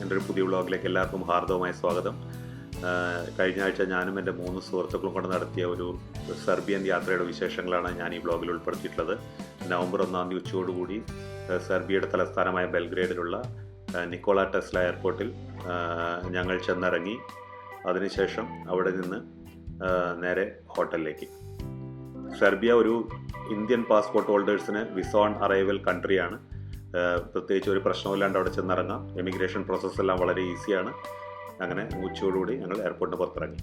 എൻ്റെ ഒരു പുതിയ വ്ളോഗിലേക്ക് എല്ലാവർക്കും ഹാർദവമായ സ്വാഗതം. കഴിഞ്ഞ ആഴ്ച ഞാനും എൻ്റെ 3 സുഹൃത്തുക്കളും കൊണ്ട് നടത്തിയ ഒരു സെർബിയൻ യാത്രയുടെ വിശേഷങ്ങളാണ് ഞാൻ ഈ വ്ളോഗിൽ ഉൾപ്പെടുത്തിയിട്ടുള്ളത്. നവംബർ 1 ഉച്ചയോടുകൂടി സെർബിയയുടെ തലസ്ഥാനമായ ബെൽഗ്രേഡിലുള്ള നിക്കോള ടെസ്ല എയർപോർട്ടിൽ ഞങ്ങൾ ചെന്നിറങ്ങി. അതിനുശേഷം അവിടെ നിന്ന് നേരെ ഹോട്ടലിലേക്ക്. സെർബിയ ഒരു ഇന്ത്യൻ പാസ്പോർട്ട് ഹോൾഡേഴ്സിന് വിസ ഓൺ അറൈവൽ കൺട്രിയാണ്. പ്രത്യേകിച്ച് ഒരു പ്രശ്നമില്ലാണ്ട് അവിടെ ചെന്നിറങ്ങാം. എമിഗ്രേഷൻ പ്രോസസ്സെല്ലാം വളരെ ഈസിയാണ്. അങ്ങനെ ഉച്ചയോടുകൂടി ഞങ്ങൾ എയർപോർട്ടിന് പുറത്തിറങ്ങി.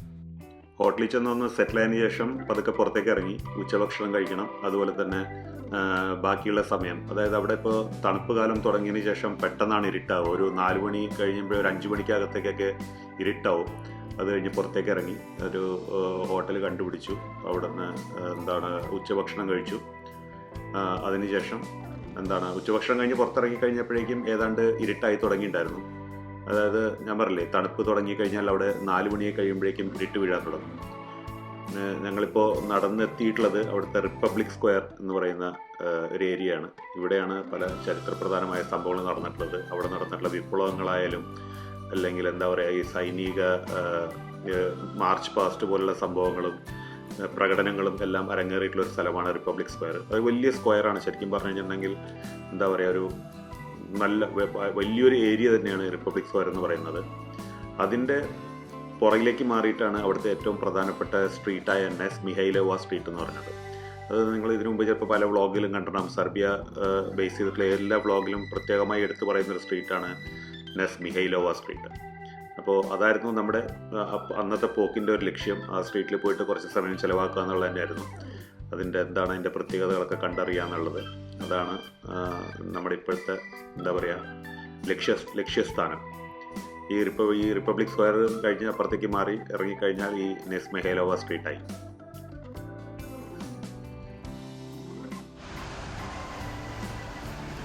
ഹോട്ടലിൽ ചെന്നൊന്ന് സെറ്റിൽ ആയതിനു ശേഷം പതുക്കെ പുറത്തേക്ക് ഇറങ്ങി ഉച്ചഭക്ഷണം കഴിക്കണം. അതുപോലെ തന്നെ ബാക്കിയുള്ള സമയം, അതായത് അവിടെ ഇപ്പോൾ തണുപ്പ് കാലം തുടങ്ങിയതിന് ശേഷം പെട്ടെന്നാണ് ഇരുട്ടാവുക. ഒരു 4 മണി കഴിയുമ്പോൾ ഒരു 5 മണിക്കകത്തേക്കൊക്കെ ഇരുട്ടാവും. അത് കഴിഞ്ഞ് പുറത്തേക്ക് ഇറങ്ങി ഒരു ഹോട്ടൽ കണ്ടുപിടിച്ചു. അവിടെ നിന്ന് ഉച്ചഭക്ഷണം കഴിച്ചു. അതിനുശേഷം ഉച്ചഭക്ഷണം കഴിഞ്ഞ് പുറത്തിറങ്ങി കഴിഞ്ഞപ്പോഴേക്കും ഏതാണ്ട് ഇരുട്ടായി തുടങ്ങിയിട്ടുണ്ടായിരുന്നു. അതായത് ഞാൻ പറഞ്ഞില്ലേ, തണുപ്പ് തുടങ്ങിക്കഴിഞ്ഞാൽ അവിടെ 4 മണിയെ കഴിയുമ്പോഴേക്കും ഇരുട്ട് വീഴാൻ തുടങ്ങും. ഞങ്ങളിപ്പോൾ നടന്നെത്തിയിട്ടുള്ളത് അവിടുത്തെ റിപ്പബ്ലിക് സ്ക്വയർ എന്ന് പറയുന്ന ഒരു ഏരിയയാണ്. ഇവിടെയാണ് പല ചരിത്രപ്രധാനമായ സംഭവങ്ങൾ നടന്നിട്ടുള്ളത്. അവിടെ നടന്നിട്ടുള്ള വിപ്ലവങ്ങളായാലും അല്ലെങ്കിൽ ഈ സൈനിക മാർച്ച് പാസ്റ്റ് പോലുള്ള സംഭവങ്ങളും പ്രകടനങ്ങളും എല്ലാം അരങ്ങേറിയിട്ടുള്ള ഒരു സ്ഥലമാണ് റിപ്പബ്ലിക് സ്ക്വയർ. അത് വലിയ സ്ക്വയറാണ്. ശരിക്കും പറഞ്ഞു കഴിഞ്ഞിട്ടുണ്ടെങ്കിൽ ഒരു നല്ല വലിയൊരു ഏരിയ തന്നെയാണ് റിപ്പബ്ലിക് സ്ക്വയർ എന്ന് പറയുന്നത്. അതിൻ്റെ പുറകിലേക്ക് മാറിയിട്ടാണ് അവിടുത്തെ ഏറ്റവും പ്രധാനപ്പെട്ട സ്ട്രീറ്റായ നെസ് മിഹൈലോവ സ്ട്രീറ്റ് എന്ന് പറയുന്നത്. അത് നിങ്ങൾ ഇതിനു മുമ്പ് ചിലപ്പോൾ പല വ്ളോഗിലും കണ്ടിട്ടുണ്ടാകും. സെർബിയ ബേസ് ചെയ്തിട്ടുള്ള എല്ലാ വ്ളോഗിലും പ്രത്യേകമായി എടുത്തു പറയുന്നൊരു സ്ട്രീറ്റാണ് നെസ് മിഹൈലോവ സ്ട്രീറ്റ്. അപ്പോൾ അതായിരുന്നു നമ്മുടെ അന്നത്തെ പോക്കിൻ്റെ ഒരു ലക്ഷ്യം. ആ സ്ട്രീറ്റിൽ പോയിട്ട് കുറച്ച് സമയം ചിലവാക്കുക എന്നുള്ളത് തന്നെയായിരുന്നു. അതിൻ്റെ പ്രത്യേകതകളൊക്കെ കണ്ടറിയുക എന്നുള്ളത്. അതാണ് നമ്മുടെ ഇപ്പോഴത്തെ ലക്ഷ്യസ്ഥാനം. ഈ റിപ്പബ്ലിക് സ്ക്വയർ കഴിഞ്ഞ് അപ്പുറത്തേക്ക് മാറി ഇറങ്ങിക്കഴിഞ്ഞാൽ ഈ നെസ് മിഹൈലോവ സ്ട്രീറ്റായി.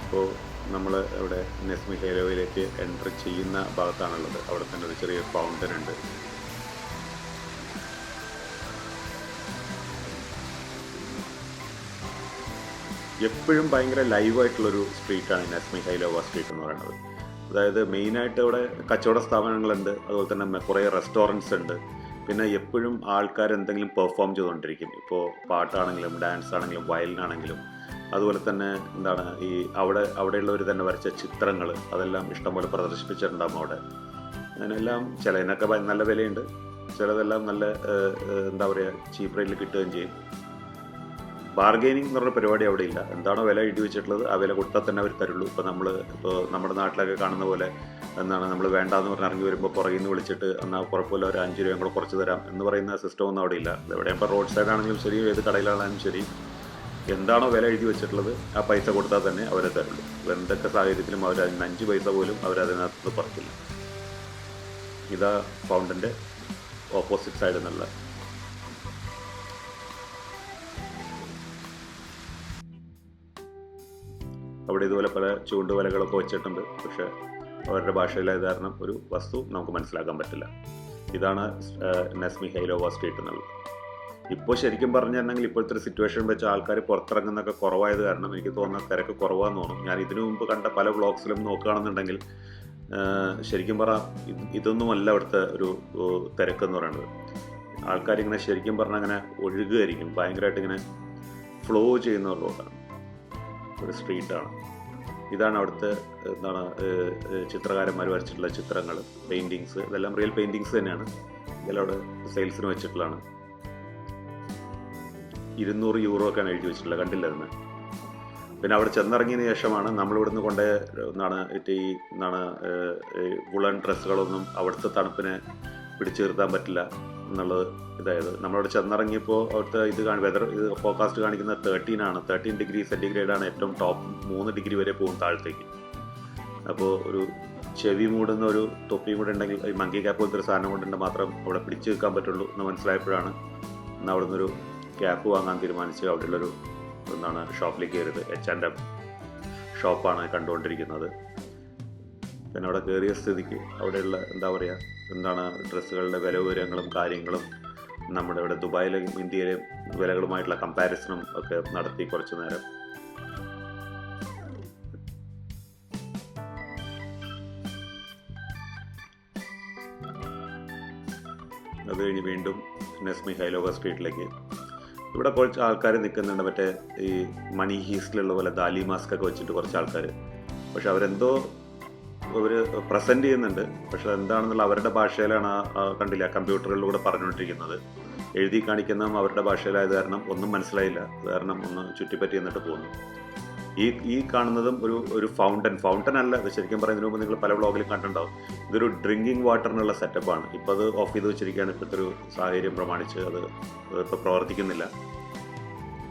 അപ്പോൾ നമ്മൾ ഇവിടെ നെസ് മിഹൈലോവയിലേക്ക് എൻ്റർ ചെയ്യുന്ന ഭാഗത്താണുള്ളത്. അവിടെ തന്നെ ഒരു ചെറിയ ഫൗണ്ടൻ ഉണ്ട്. എപ്പോഴും ഭയങ്കര ലൈവായിട്ടുള്ളൊരു സ്ട്രീറ്റാണ് നെസ് മിഹൈലോവ സ്ട്രീറ്റ് എന്ന് പറയുന്നത്. അതായത് മെയിനായിട്ട് ഇവിടെ കച്ചവട സ്ഥാപനങ്ങളുണ്ട്, അതുപോലെ തന്നെ കുറേ റെസ്റ്റോറൻറ്റ്സ് ഉണ്ട്. പിന്നെ എപ്പോഴും ആൾക്കാർ എന്തെങ്കിലും പെർഫോം ചെയ്തുകൊണ്ടിരിക്കും. ഇപ്പോൾ പാട്ടാണെങ്കിലും ഡാൻസ് ആണെങ്കിലും വയലിനാണെങ്കിലും. അതുപോലെ തന്നെ അവിടെയുള്ളവർ തന്നെ വരച്ച ചിത്രങ്ങൾ അതെല്ലാം ഇഷ്ടംപോലെ പ്രദർശിപ്പിച്ചിട്ടുണ്ടാകും അവിടെ. അങ്ങനെയെല്ലാം ചിലതിനൊക്കെ നല്ല വിലയുണ്ട്, ചിലതെല്ലാം നല്ല ചീപ്പ് റേറ്റിൽ കിട്ടുകയും ചെയ്യും. ബാർഗെയിനിങ് എന്ന് പറഞ്ഞ പരിപാടി അവിടെ ഇല്ല. എന്താണോ വില എഴുതി വെച്ചിട്ടുള്ളത് ആ വില കൊടുത്താൽ തന്നെ അവർ തരുള്ളൂ. ഇപ്പോൾ നമ്മുടെ നാട്ടിലൊക്കെ കാണുന്ന പോലെ നമ്മൾ വേണ്ടാന്ന് പറഞ്ഞ് ഇറങ്ങി വരുമ്പോൾ പുറകിൽ നിന്ന് വിളിച്ചിട്ട് എന്നാൽ കുഴപ്പമില്ല ഒരു 5 രൂപയും കൂടെ കുറച്ച് തരാം എന്ന് പറയുന്ന സിസ്റ്റം ഒന്നും അവിടെ ഇല്ല. എവിടെ ഇപ്പോൾ റോഡ് സൈഡ് ആണെങ്കിലും ശരി, ഏത് കടയിലാണെങ്കിലും ശരി, എന്താണോ വില എഴുതി വെച്ചിട്ടുള്ളത് ആ പൈസ കൊടുത്താൽ തന്നെ അവരെ തരുള്ളൂ. എന്തൊക്കെ സാഹചര്യത്തിലും അവർ അതിന് 5 പൈസ പോലും അവരതിനകത്ത് പറക്കില്ല. ഇതാ ഫൗണ്ടൻ്റെ ഓപ്പോസിറ്റ് സൈഡിൽ നിന്നുള്ള. അവിടെ ഇതുപോലെ പല ചൂണ്ടുവലകളൊക്കെ വെച്ചിട്ടുണ്ട്. പക്ഷേ അവരുടെ ഭാഷയിലായത് കാരണം ഒരു വസ്തു നമുക്ക് മനസ്സിലാക്കാൻ പറ്റില്ല. ഇതാണ് നെസ് മിഹൈലോവ സ്ട്രീറ്റ് എന്നുള്ളത്. ഇപ്പോൾ ശരിക്കും പറഞ്ഞിട്ടുണ്ടെങ്കിൽ ഇപ്പോഴത്തെ ഒരു സിറ്റുവേഷൻ വെച്ച് ആൾക്കാർ പുറത്തിറങ്ങുന്നതൊക്കെ കുറവായത് കാരണം എനിക്ക് തോന്നുന്ന തിരക്ക് കുറവാന്ന് തോന്നും. ഞാൻ ഇതിനു മുമ്പ് കണ്ട പല വ്ളോഗ്സിലും നോക്കുകയാണെന്നുണ്ടെങ്കിൽ ശരിക്കും ഇതൊന്നുമല്ല അവിടുത്തെ ഒരു തിരക്കെന്ന് പറയുന്നത്. ആൾക്കാരിങ്ങനെ ശരിക്കും പറഞ്ഞാൽ അങ്ങനെ ഒഴുകുമായിരിക്കും. ഭയങ്കരമായിട്ട് ഇങ്ങനെ ഫ്ലോ ചെയ്യുന്ന റോഡാണ്, ഒരു സ്ട്രീറ്റാണ്. ഇതാണ് അവിടുത്തെ ചിത്രകാരന്മാർ വരച്ചിട്ടുള്ള ചിത്രങ്ങൾ, പെയിൻറ്റിങ്സ്. ഇതെല്ലാം റിയൽ പെയിൻറ്റിങ്സ് തന്നെയാണ്. ഇതെല്ലാം അവിടെ സെയിൽസിന് വെച്ചിട്ടുള്ളതാണ്. 200 യൂറോ ഒക്കെയാണ് എഴുതി വെച്ചിട്ടുള്ളത്, കണ്ടില്ലായിരുന്നു. പിന്നെ അവിടെ ചെന്നിറങ്ങിയതിന് ശേഷമാണ് നമ്മളിവിടുന്ന് വുളൻ ഡ്രസ്സുകളൊന്നും അവിടുത്തെ തണുപ്പിനെ പിടിച്ചു നിർത്താൻ പറ്റില്ല എന്നുള്ളത് ഇതായത്. നമ്മളവിടെ ചെന്നിറങ്ങിയപ്പോൾ അവിടുത്തെ വെതർ ഫോർകാസ്റ്റ് കാണിക്കുന്നത് 13 ഡിഗ്രി സെൻറ്റിഗ്രേഡാണ് ഏറ്റവും ടോപ്പ്. 3 ഡിഗ്രി വരെ പോകും താഴത്തേക്ക്. അപ്പോൾ ഒരു ചെവി മൂടുന്ന ഒരു തൊപ്പിയും കൂടെ ഉണ്ടെങ്കിൽ, ഈ മങ്കി ക്യാപ്പ് പോലത്തെ ഒരു സാധനം കൊണ്ടുണ്ടെങ്കിൽ മാത്രം അവിടെ പിടിച്ചു നിൽക്കാൻ പറ്റുള്ളൂ എന്ന് മനസ്സിലായപ്പോഴാണ് അവിടെ നിന്നൊരു ക്യാപ്പ് വാങ്ങാൻ തീരുമാനിച്ച് അവിടെയുള്ളൊരു ഷോപ്പിലേക്ക് കയറിയത്. H&M ഷോപ്പാണ് കണ്ടുകൊണ്ടിരിക്കുന്നത്. പിന്നെ അവിടെ കയറിയ സ്ഥിതിക്ക് അവിടെയുള്ള ഡ്രസ്സുകളുടെ വില വിവരങ്ങളും കാര്യങ്ങളും നമ്മുടെ ഇവിടെ ദുബായിലും ഇന്ത്യയിലെയും വിലകളുമായിട്ടുള്ള കമ്പാരിസണും ഒക്കെ നടത്തി കുറച്ച് നേരം. അത് കഴിഞ്ഞ് വീണ്ടും നെസ്മി ഹൈലോവ സ്ട്രീറ്റിലേക്ക്. ഇവിടെ കുറച്ച് ആൾക്കാർ നിൽക്കുന്നുണ്ട്, മറ്റേ ഈ മണി ഹീസ്റ്റിലുള്ള പോലെ ദാലി മാസ്ക് ഒക്കെ വെച്ചിട്ട് കുറച്ച് ആൾക്കാർ. പക്ഷെ അവരെന്തോ അവർ പ്രസൻറ്റ് ചെയ്യുന്നുണ്ട്, പക്ഷെ എന്താണെന്നുള്ള അവരുടെ ഭാഷയിലാണ് കണ്ടില്ല കമ്പ്യൂട്ടറുകളിലൂടെ പറഞ്ഞുകൊണ്ടിരിക്കുന്നത്. എഴുതി കാണിക്കുന്നതും അവരുടെ ഭാഷയിലായത് കാരണം ഒന്നും മനസ്സിലായില്ല. അത് കാരണം ഒന്ന് ചുറ്റിപ്പറ്റി എന്നിട്ട് പോകുന്നു. ഈ കാണുന്നതും ഒരു ഫൗണ്ടൻ അല്ല, അത് ശരിക്കും പറയുന്നതിന് മുമ്പ് നിങ്ങൾ പല വ്ളോഗിലും കണ്ടിട്ടുണ്ടാവും. ഇതൊരു ഡ്രിങ്കിങ് വാട്ടറിനുള്ള സെറ്റപ്പാണ്. ഇപ്പോൾ അത് ഓഫ് ചെയ്ത് വെച്ചിരിക്കുകയാണ് ഇപ്പോഴത്തെ ഒരു സാഹചര്യം പ്രമാണിച്ച്. അത് ഇപ്പോൾ പ്രവർത്തിക്കുന്നില്ല.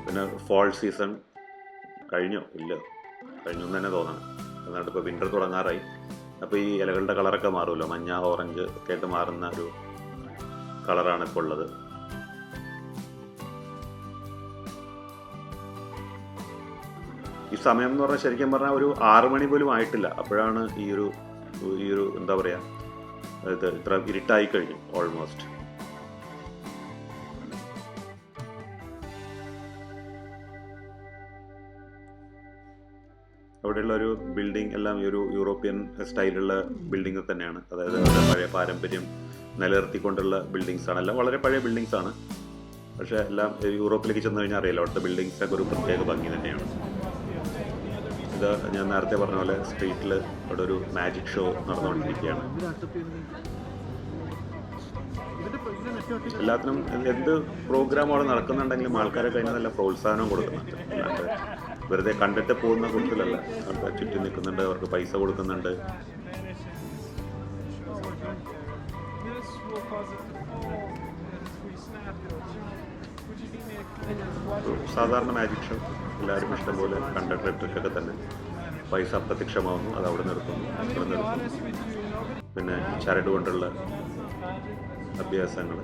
പിന്നെ ഫോൾ സീസൺ കഴിഞ്ഞോ ഇല്ല, കഴിഞ്ഞു എന്ന് തന്നെ തോന്നണം. എന്നാണ്ട് ഇപ്പോൾ വിൻ്റർ തുടങ്ങാറായി. അപ്പോൾ ഈ ഇലകളുടെ കളറൊക്കെ മാറുമല്ലോ, മഞ്ഞ ഓറഞ്ച് ഒക്കെ ആയിട്ട് മാറുന്ന ഒരു കളറാണ് ഇപ്പോൾ ഉള്ളത്. ഈ സമയം എന്ന് പറഞ്ഞാൽ ശരിക്കും പറഞ്ഞാൽ ഒരു 6 മണി പോലും ആയിട്ടില്ല. അപ്പോഴാണ് ഈ ഒരു എന്താ പറയുക, ഇത് ഇത്ര ഇരുട്ടായി കഴിഞ്ഞു ഓൾമോസ്റ്റ്. അവിടെയുള്ള ഒരു ബിൽഡിംഗ് എല്ലാം ഈ ഒരു യൂറോപ്യൻ സ്റ്റൈലുള്ള ബിൽഡിംഗ് തന്നെയാണ്. അതായത് അവരുടെ പഴയ പാരമ്പര്യം നിലനിർത്തിക്കൊണ്ടുള്ള ബിൽഡിങ്സ് ആണ്. എല്ലാം വളരെ പഴയ ബിൽഡിങ്സ് ആണ്. പക്ഷേ എല്ലാം യൂറോപ്പിലേക്ക് ചെന്ന് കഴിഞ്ഞാൽ അറിയാലോ, അവിടുത്തെ ബിൽഡിങ്സൊക്കെ ഒരു പ്രത്യേക ഭംഗി തന്നെയാണ്. ഇത് ഞാൻ നേരത്തെ പറഞ്ഞ പോലെ സ്ട്രീറ്റിൽ അവിടെ ഒരു മാജിക് ഷോ നടന്നുകൊണ്ടിരിക്കുകയാണ്. എല്ലാത്തിനും എന്ത് പ്രോഗ്രാം അവിടെ നടക്കുന്നുണ്ടെങ്കിലും ആൾക്കാരെ കഴിഞ്ഞാൽ നല്ല പ്രോത്സാഹനം കൊടുക്കുന്നുണ്ട്. അല്ലാണ്ട് വെറുതെ കണ്ടിട്ട് പോകുന്ന കൂട്ടത്തിലല്ല. ആൾക്കാർ ചുറ്റും നിൽക്കുന്നുണ്ട്, അവർക്ക് പൈസ കൊടുക്കുന്നുണ്ട്. സാധാരണ മാജിക് ഷോ എല്ലാവരും ഇഷ്ടംപോലെ കണ്ടിട്ട് ട്രിക്കൊക്കെ തന്നെ പൈസ അപ്രത്യക്ഷമാവുന്നു, അത് അവിടെ നിർത്തുന്നു, ഇവിടെ നിർത്തുന്നു. പിന്നെ ചരട് കൊണ്ടുള്ള അഭ്യാസങ്ങൾ.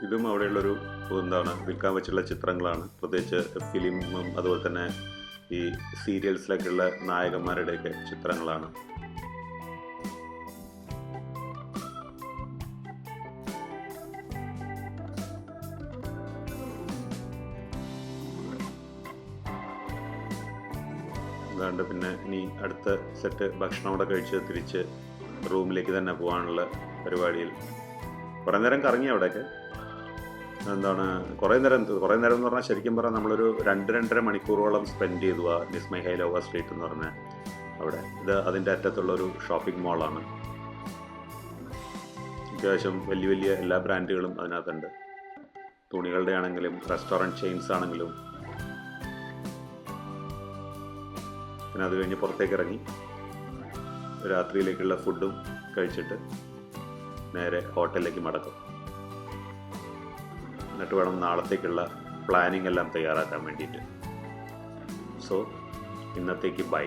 ഇതും അവിടെയുള്ളൊരു എന്താണ് വിൽക്കാൻ വെച്ചുള്ള ചിത്രങ്ങളാണ്. പ്രത്യേകിച്ച് ഫിലിമും അതുപോലെ തന്നെ ഈ സീരിയൽസിലൊക്കെയുള്ള നായകന്മാരുടെയൊക്കെ ചിത്രങ്ങളാണ്. അതുകൊണ്ട് പിന്നെ ഇനി അടുത്ത സെറ്റ് ഭക്ഷണം അവിടെ കഴിച്ച് തിരിച്ച് റൂമിലേക്ക് തന്നെ പോകാനുള്ള പരിപാടിയിൽ കുറേ നേരം കറങ്ങി. അവിടെയൊക്കെ എന്താണ് കുറേ നേരം എന്ന് പറഞ്ഞാൽ ശരിക്കും പറഞ്ഞാൽ നമ്മളൊരു 2-2.5 മണിക്കൂറോളം സ്പെൻഡ് ചെയ്തു ആ നിസ്മി ഹൈലോവ സ്ട്രീറ്റ് എന്ന് പറഞ്ഞ അവിടെ. ഇത് അതിൻ്റെ അറ്റത്തുള്ളൊരു ഷോപ്പിംഗ് മാളാണ്. അത്യാവശ്യം വലിയ എല്ലാ ബ്രാൻഡുകളും അതിനകത്തുണ്ട്. തുണികളുടെ ആണെങ്കിലും റെസ്റ്റോറൻറ്റ് ചെയിൻസ് ആണെങ്കിലും. പിന്നെ അത് കഴിഞ്ഞ് പുറത്തേക്ക് ഇറങ്ങി രാത്രിയിലേക്കുള്ള ഫുഡും കഴിച്ചിട്ട് നേരെ ഹോട്ടലിലേക്ക് മടക്കും. എന്നിട്ട് വേണം നാളത്തേക്കുള്ള പ്ലാനിങ് എല്ലാം തയ്യാറാക്കാൻ വേണ്ടിയിട്ട്. സോ ഇന്നത്തേക്ക് ബൈ.